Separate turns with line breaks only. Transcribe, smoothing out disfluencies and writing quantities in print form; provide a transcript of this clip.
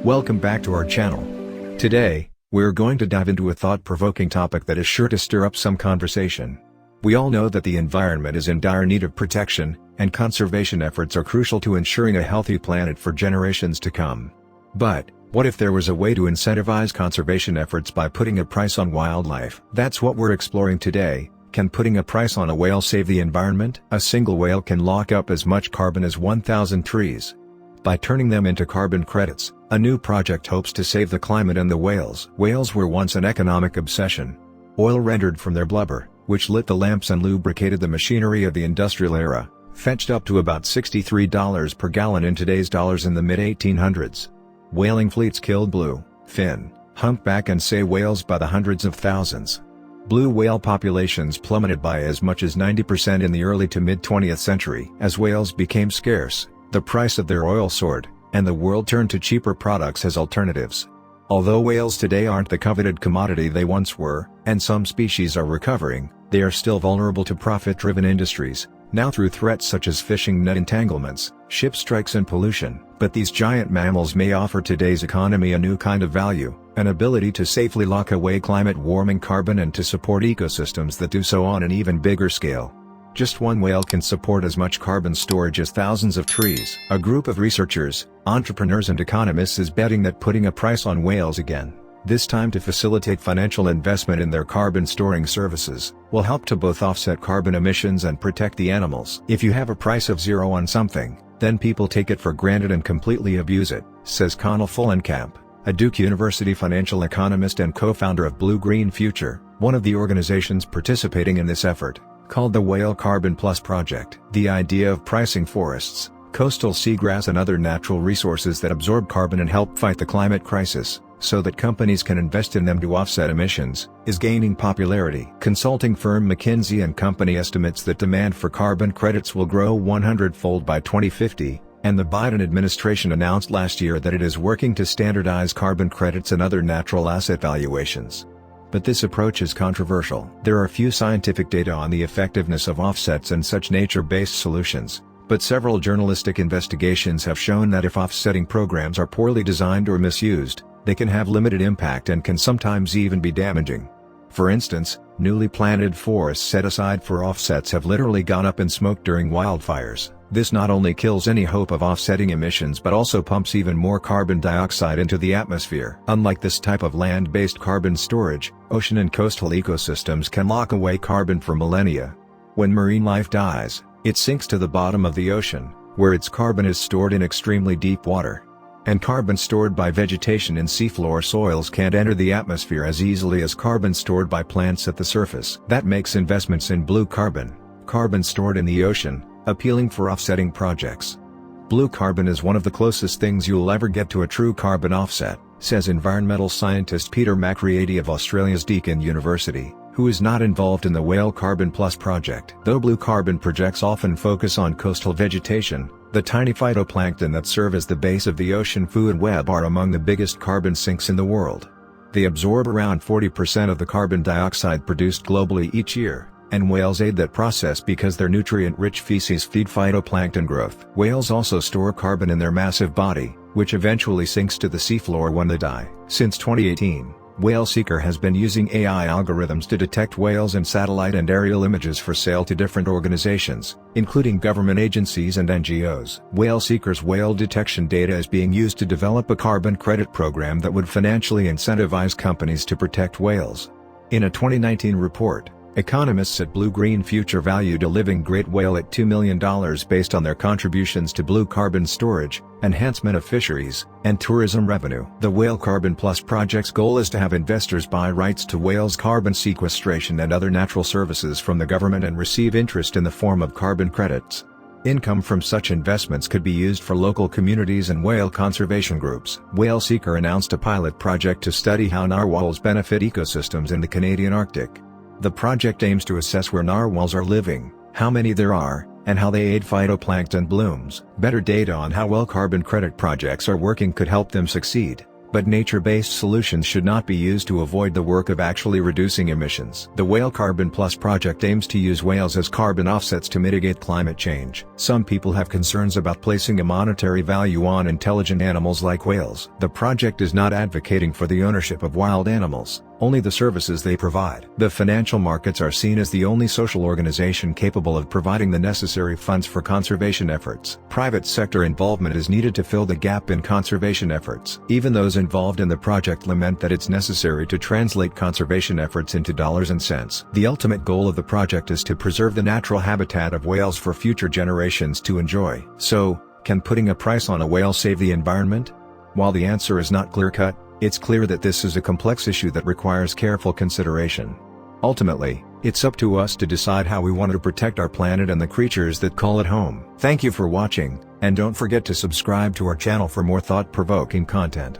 Welcome back to our channel. Today, we're going to dive into a thought-provoking topic that is sure to stir up some conversation. We all know that the environment is in dire need of protection, and conservation efforts are crucial to ensuring a healthy planet for generations to come. But, what if there was a way to incentivize conservation efforts by putting a price on wildlife? That's what we're exploring today. Can putting a price on a whale save the environment? A single whale can lock up as much carbon as 1,000 trees. By turning them into carbon credits, a new project hopes to save the climate and the whales. Whales were once an economic obsession. Oil rendered from their blubber, which lit the lamps and lubricated the machinery of the industrial era, fetched up to about $63 per gallon in today's dollars in the mid-1800s. Whaling fleets killed blue, fin, humpback and sei whales by the hundreds of thousands. Blue whale populations plummeted by as much as 90% in the early to mid-20th century. As whales became scarce, the price of their oil soared, and the world turned to cheaper products as alternatives. Although whales today aren't the coveted commodity they once were, and some species are recovering, they are still vulnerable to profit-driven industries, now through threats such as fishing net entanglements, ship strikes and pollution. But these giant mammals may offer today's economy a new kind of value, an ability to safely lock away climate-warming carbon and to support ecosystems that do so on an even bigger scale. Just one whale can support as much carbon storage as thousands of trees. A group of researchers, entrepreneurs and economists is betting that putting a price on whales again, this time to facilitate financial investment in their carbon storing services, will help to both offset carbon emissions and protect the animals. If you have a price of zero on something, then people take it for granted and completely abuse it, says Connell Fullenkamp, a Duke University financial economist and co-founder of Blue Green Future, one of the organizations participating in this effort, called the Whale Carbon Plus Project. The idea of pricing forests, coastal seagrass and other natural resources that absorb carbon and help fight the climate crisis, so that companies can invest in them to offset emissions, is gaining popularity. Consulting firm McKinsey & Company estimates that demand for carbon credits will grow 100-fold by 2050, and the Biden administration announced last year that it is working to standardize carbon credits and other natural asset valuations. But this approach is controversial. There are few scientific data on the effectiveness of offsets and such nature-based solutions, but several journalistic investigations have shown that if offsetting programs are poorly designed or misused, they can have limited impact and can sometimes even be damaging. For instance, newly planted forests set aside for offsets have literally gone up in smoke during wildfires. This not only kills any hope of offsetting emissions but also pumps even more carbon dioxide into the atmosphere. Unlike this type of land-based carbon storage, ocean and coastal ecosystems can lock away carbon for millennia. When marine life dies, it sinks to the bottom of the ocean, where its carbon is stored in extremely deep water. And carbon stored by vegetation in seafloor soils can't enter the atmosphere as easily as carbon stored by plants at the surface. That makes investments in blue carbon stored in the ocean, appealing for offsetting projects. Blue carbon is one of the closest things you'll ever get to a true carbon offset, says environmental scientist Peter McCready of Australia's Deakin University, who is not involved in the Whale Carbon Plus project. Though blue carbon projects often focus on coastal vegetation, the tiny phytoplankton that serve as the base of the ocean food web are among the biggest carbon sinks in the world. They absorb around 40% of the carbon dioxide produced globally each year, and whales aid that process because their nutrient-rich feces feed phytoplankton growth. Whales also store carbon in their massive body, which eventually sinks to the seafloor when they die. Since 2018, Whale Seeker has been using AI algorithms to detect whales in satellite and aerial images for sale to different organizations, including government agencies and NGOs. Whale Seeker's whale detection data is being used to develop a carbon credit program that would financially incentivize companies to protect whales. In a 2019 report, economists at Blue Green Future valued a living great whale at $2 million based on their contributions to blue carbon storage, enhancement of fisheries, and tourism revenue. The Whale Carbon Plus project's goal is to have investors buy rights to whales' carbon sequestration and other natural services from the government and receive interest in the form of carbon credits. Income from such investments could be used for local communities and whale conservation groups. Whale Seeker announced a pilot project to study how narwhals benefit ecosystems in the Canadian Arctic. The project aims to assess where narwhals are living, how many there are, and how they aid phytoplankton blooms. Better data on how well carbon credit projects are working could help them succeed. But nature-based solutions should not be used to avoid the work of actually reducing emissions. The Whale Carbon Plus project aims to use whales as carbon offsets to mitigate climate change. Some people have concerns about placing a monetary value on intelligent animals like whales. The project is not advocating for the ownership of wild animals, only the services they provide. The financial markets are seen as the only social organization capable of providing the necessary funds for conservation efforts. Private sector involvement is needed to fill the gap in conservation efforts. Even those involved in the project lament that it's necessary to translate conservation efforts into dollars and cents. The ultimate goal of the project is to preserve the natural habitat of whales for future generations to enjoy. So, can putting a price on a whale save the environment? While the answer is not clear-cut, it's clear that this is a complex issue that requires careful consideration. Ultimately, it's up to us to decide how we want to protect our planet and the creatures that call it home. Thank you for watching, and don't forget to subscribe to our channel for more thought-provoking content.